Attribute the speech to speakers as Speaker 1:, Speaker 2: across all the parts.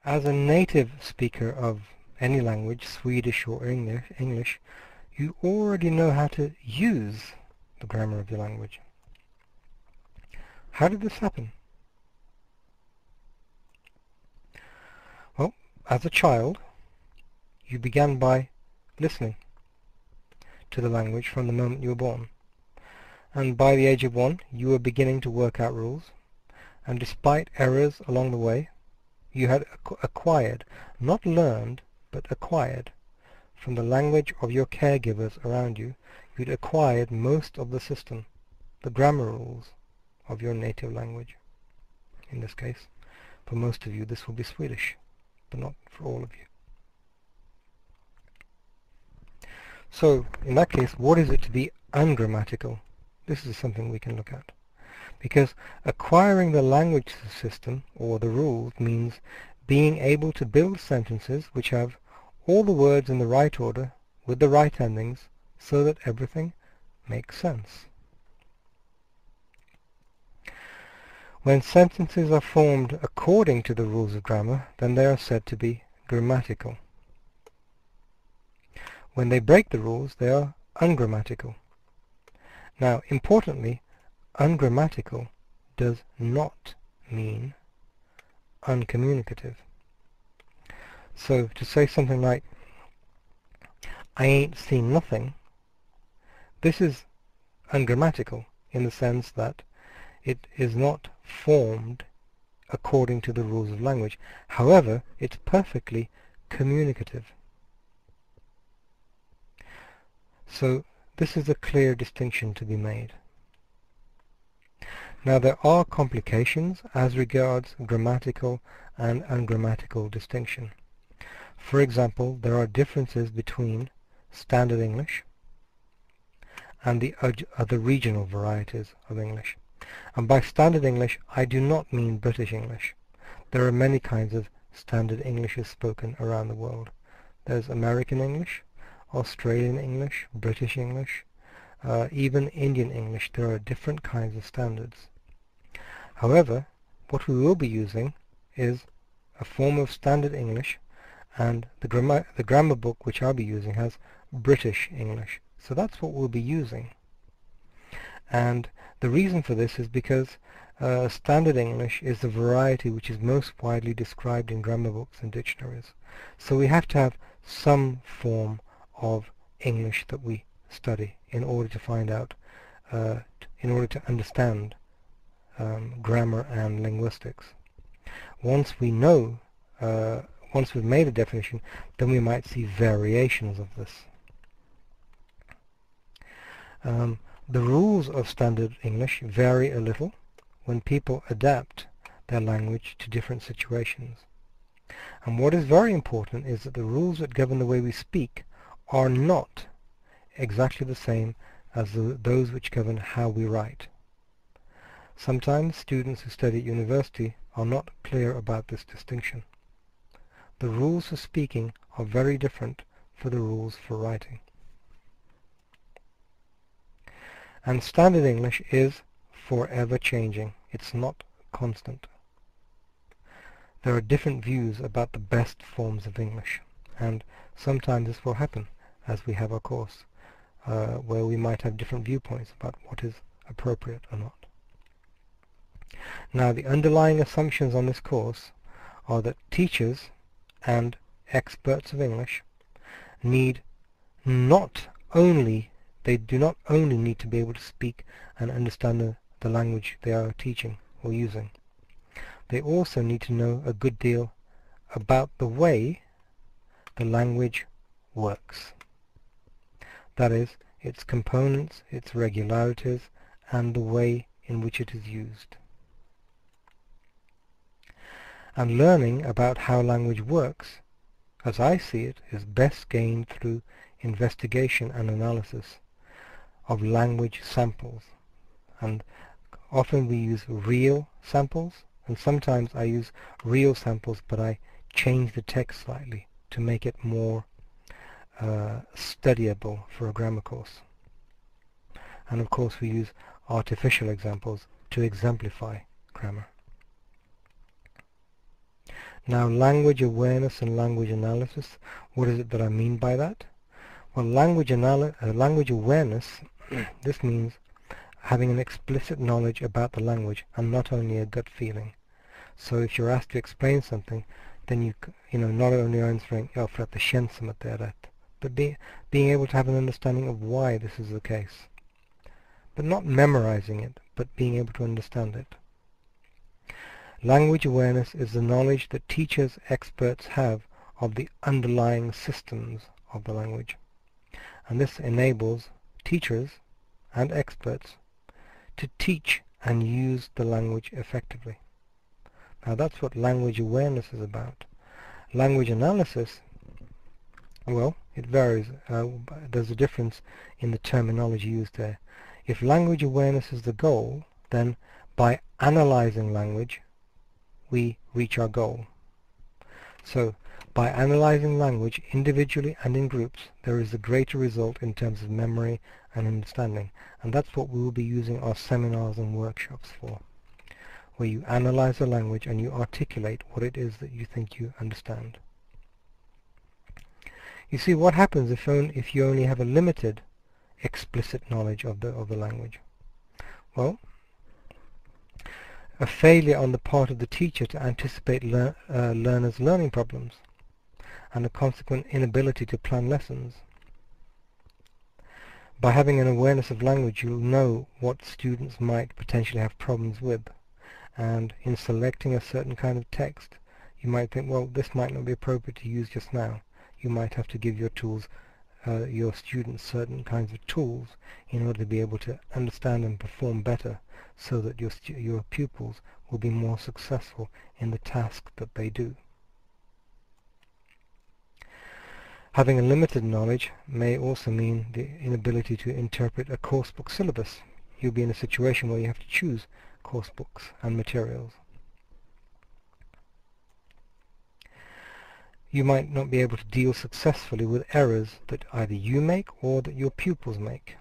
Speaker 1: As a native speaker of any language, Swedish or English, you already know how to use the grammar of your language. How did this happen? Well, as a child, you began by listening to the language from the moment you were born. And by the age of 1, you were beginning to work out rules, and despite errors along the way, you had acquired, not learned, but acquired, from the language of your caregivers around you, you'd acquired most of the system, the grammar rules of your native language. In this case, for most of you, this will be Swedish, but not for all of you. So, in that case, what is it to be ungrammatical? This is something we can look at. Because acquiring the language system, or the rules, means being able to build sentences which have all the words in the right order, with the right endings, so that everything makes sense. When sentences are formed according to the rules of grammar, then they are said to be grammatical. When they break the rules, they are ungrammatical. Now, importantly, ungrammatical does not mean uncommunicative. So to say something like, I ain't seen nothing, this is ungrammatical in the sense that it is not formed according to the rules of language. However, it's perfectly communicative. So this is a clear distinction to be made. Now there are complications as regards grammatical and ungrammatical distinction. For example, there are differences between Standard English and the other regional varieties of English. And by Standard English, I do not mean British English. There are many kinds of Standard Englishes spoken around the world. There's American English, Australian English, British English, even Indian English. There are different kinds of standards. However, what we will be using is a form of Standard English, and the grammar book which I'll be using has British English. So that's what we'll be using. And the reason for this is because Standard English is the variety which is most widely described in grammar books and dictionaries. So we have to have some form of English that we study in order to find out, in order to understand grammar and linguistics. Once we know, once we've made a definition, then we might see variations of this. The rules of Standard English vary a little when people adapt their language to different situations. And what is very important is that the rules that govern the way we speak are not exactly the same as those which govern how we write. Sometimes students who study at university are not clear about this distinction. The rules for speaking are very different for the rules for writing. And Standard English is forever changing. It's not constant. There are different views about the best forms of English, and sometimes this will happen as we have our course, where we might have different viewpoints about what is appropriate or not. Now, the underlying assumptions on this course are that teachers and experts of English need not only, they do not only need to be able to speak and understand the language they are teaching or using. They also need to know a good deal about the way the language works. That is, its components, its regularities, and the way in which it is used. And learning about how language works, as I see it, is best gained through investigation and analysis of language samples. And often we use real samples, and sometimes I use real samples, but I change the text slightly to make it more studyable for a grammar course. And of course we use artificial examples to exemplify grammar. Now, language awareness and language analysis, what is it that I mean by that? Well, language awareness, this means having an explicit knowledge about the language and not only a gut feeling. So if you're asked to explain something, then you not only answering, ja, för att det känns som att det är rätt, but being able to have an understanding of why this is the case. But not memorizing it, but being able to understand it. Language awareness is the knowledge that teachers, experts have of the underlying systems of the language. And this enables teachers and experts to teach and use the language effectively. Now that's what language awareness is about. Language analysis, well, it varies. There's a difference in the terminology used there. If language awareness is the goal, then by analyzing language, we reach our goal. So, by analyzing language individually and in groups, there is a greater result in terms of memory and understanding. And that's what we will be using our seminars and workshops for, where you analyze the language and you articulate what it is that you think you understand. You see, what happens if you only have a limited explicit knowledge of the language? Well, a failure on the part of the teacher to anticipate learners' learning problems, and a consequent inability to plan lessons. By having an awareness of language, you'll know what students might potentially have problems with, and in selecting a certain kind of text, you might think, well, this might not be appropriate to use just now. You might have to give your students certain kinds of tools in order to be able to understand and perform better, so that your pupils will be more successful in the task that they do. Having a limited knowledge may also mean the inability to interpret a course book syllabus. You'll be in a situation where you have to choose course books and materials. You might not be able to deal successfully with errors that either you make or that your pupils make,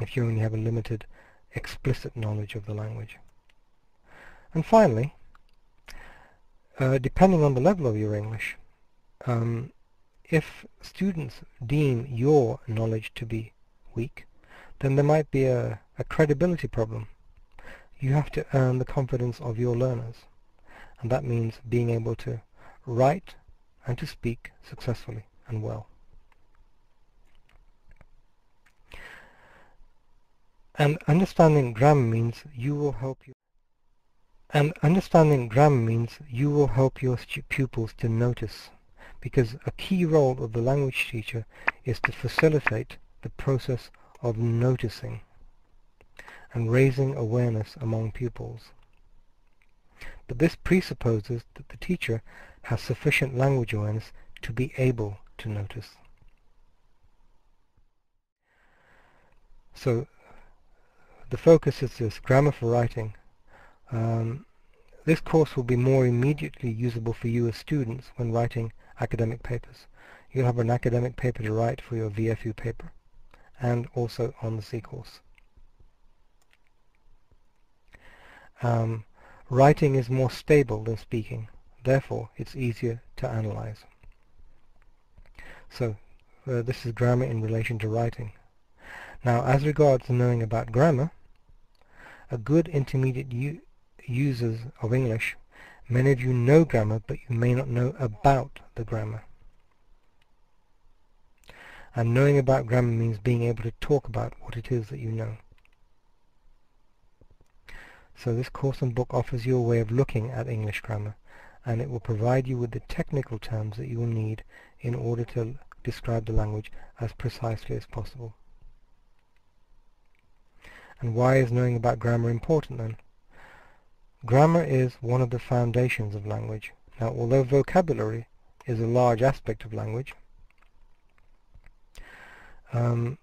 Speaker 1: if you only have a limited explicit knowledge of the language. And finally, depending on the level of your English, if students deem your knowledge to be weak, then there might be a credibility problem. You have to earn the confidence of your learners, and that means being able to write and to speak successfully and well. And understanding grammar means you will help your pupils to notice, because a key role of the language teacher is to facilitate the process of noticing and raising awareness among pupils. But this presupposes that the teacher has sufficient language awareness to be able to notice. So the focus is this: grammar for writing. This course will be more immediately usable for you as students when writing academic papers. You'll have an academic paper to write for your VFU paper, and also on the C course. Writing is more stable than speaking, therefore it's easier to analyze. So this is grammar in relation to writing. Now, as regards knowing about grammar, a good intermediate users of English, many of you know grammar, but you may not know about the grammar. And knowing about grammar means being able to talk about what it is that you know. So this course and book offers you a way of looking at English grammar, and it will provide you with the technical terms that you will need in order to describe the language as precisely as possible. And why is knowing about grammar important then? Grammar is one of the foundations of language. Now, although vocabulary is a large aspect of language, there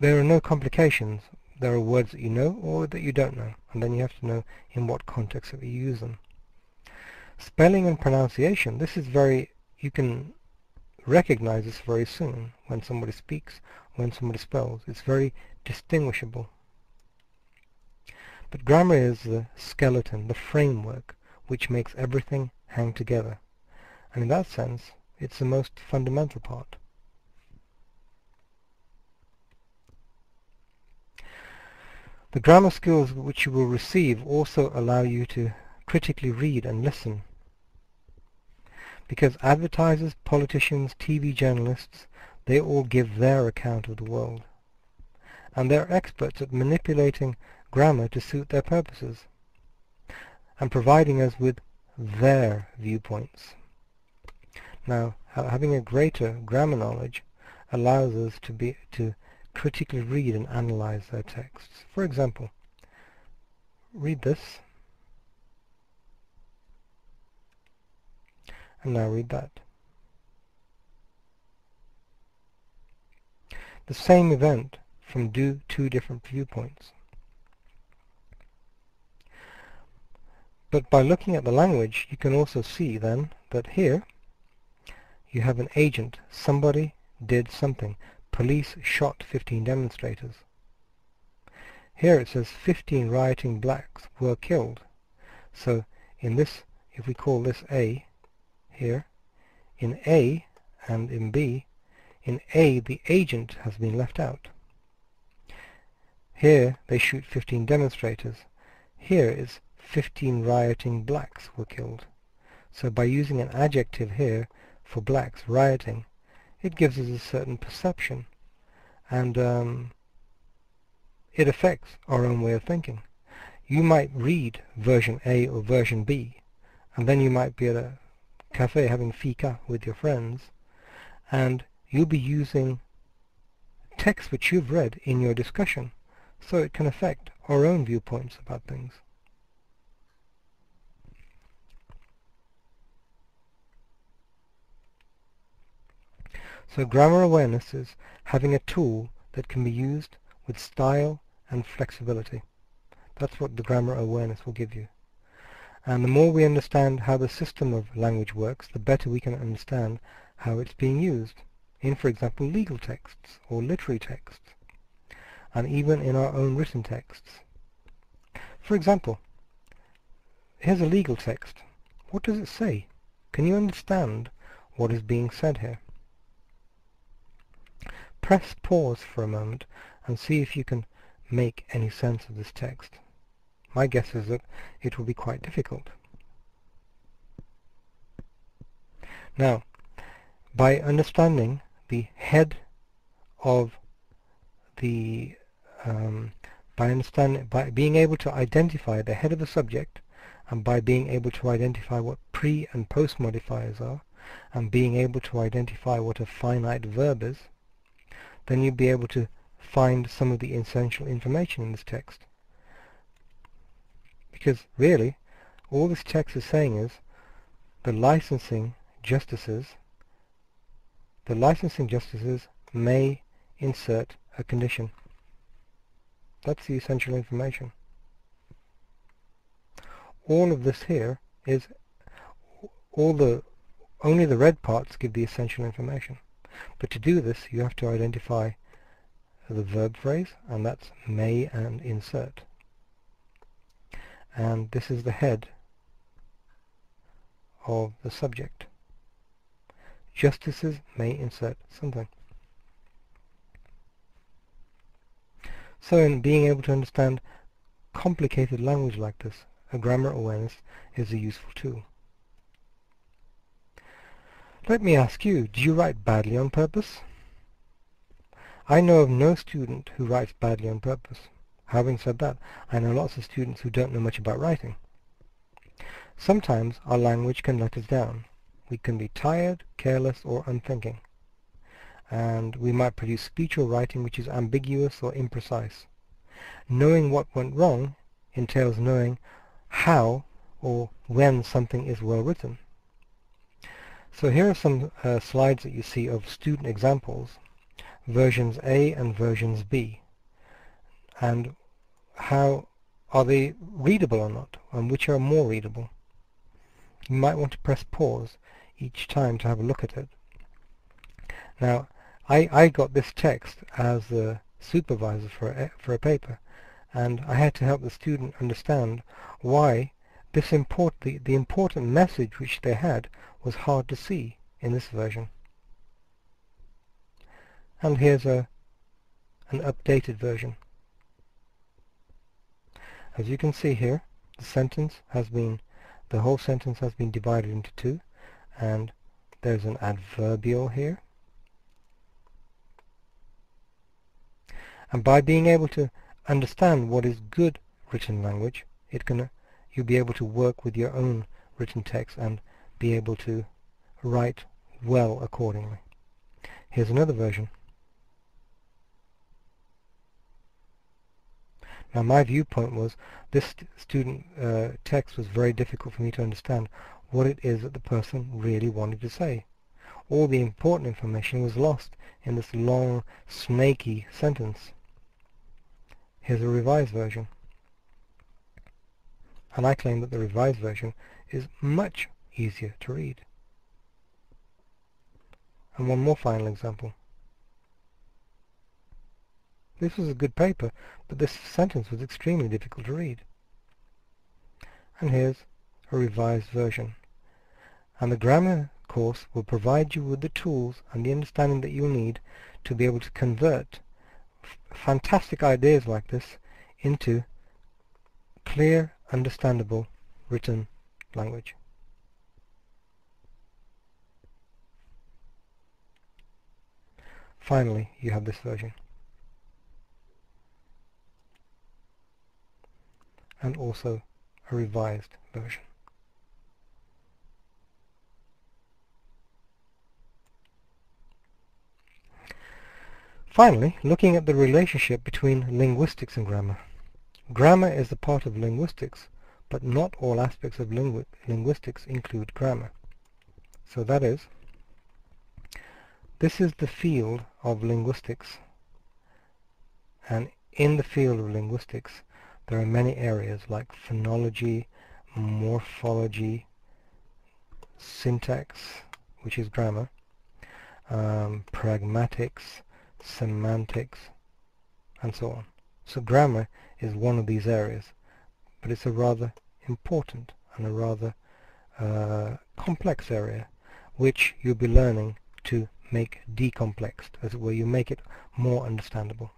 Speaker 1: are no complications. There are words that you know or that you don't know, and then you have to know in what context that you use them. Spelling and pronunciation, this is you can recognize this very soon when somebody speaks when somebody spells. It's very distinguishable. But grammar is the skeleton, the framework, which makes everything hang together. And in that sense, it's the most fundamental part. The grammar skills which you will receive also allow you to critically read and listen. Because advertisers, politicians, TV journalists, they all give their account of the world. And they're experts at manipulating grammar to suit their purposes and providing us with their viewpoints. Now, having a greater grammar knowledge allows us to critically read and analyze their texts. For example, read this, and now read that. The same event from two different viewpoints. But by looking at the language, you can also see then that here you have an agent. Somebody did something. Police shot 15 demonstrators. Here it says 15 rioting blacks were killed. So in this, if we call this A here, in A and in B, in A the agent has been left out. Here they shoot 15 demonstrators. Here is 15 rioting blacks were killed. So by using an adjective here for blacks rioting, it gives us a certain perception, and it affects our own way of thinking. You might read version A or version B, and then you might be at a cafe having fika with your friends, and you'll be using text which you've read in your discussion, so it can affect our own viewpoints about things. So grammar awareness is having a tool that can be used with style and flexibility. That's what the grammar awareness will give you. And the more we understand how the system of language works, the better we can understand how it's being used in, for example, legal texts or literary texts, and even in our own written texts. For example, here's a legal text. What does it say? Can you understand what is being said here? Press pause for a moment and see if you can make any sense of this text. My guess is that it will be quite difficult. Now, by understanding the head of the by being able to identify the head of a subject, and by being able to identify what pre and post modifiers are, and being able to identify what a finite verb is, then you'll be able to find some of the essential information in this text. Because really, all this text is saying is the licensing justices may insert a condition. That's the essential information. All of this here is only the red parts give the essential information. But to do this, you have to identify the verb phrase, and that's may and insert. And this is the head of the subject. Justices may insert something. So in being able to understand complicated language like this, a grammar awareness is a useful tool. Let me ask you, do you write badly on purpose? I know of no student who writes badly on purpose. Having said that, I know lots of students who don't know much about writing. Sometimes our language can let us down. We can be tired, careless, or unthinking. And we might produce speech or writing which is ambiguous or imprecise. Knowing what went wrong entails knowing how or when something is well written. So here are some slides that you see of student examples, versions A and versions B, and how are they readable or not, and which are more readable. You might want to press pause each time to have a look at it. Now, I got this text as a supervisor for a paper, and I had to help the student understand why this the important message which they had was hard to see in this version. And here's an updated version. As you can see here, the whole sentence has been divided into two, and there's an adverbial here. And by being able to understand what is good written language, you'll be able to work with your own written text and be able to write well accordingly. Here's another version. Now my viewpoint was this student text was very difficult for me to understand what it is that the person really wanted to say. All the important information was lost in this long, snaky sentence. Here's a revised version. And I claim that the revised version is much easier to read. And one more final example. This was a good paper, but this sentence was extremely difficult to read. And here's a revised version. And the grammar course will provide you with the tools and the understanding that you'll need to be able to convert fantastic ideas like this into clear, understandable written language. Finally, you have this version. And also a revised version. Finally, looking at the relationship between linguistics and grammar. Grammar is a part of linguistics, but not all aspects of linguistics include grammar. So that is, this is the field of linguistics, and in the field of linguistics there are many areas like phonology, morphology, syntax, which is grammar, pragmatics, semantics, and so on. So grammar is one of these areas, but it's a rather important and a rather complex area, which you'll be learning to make decomplexed, as it were. You make it more understandable.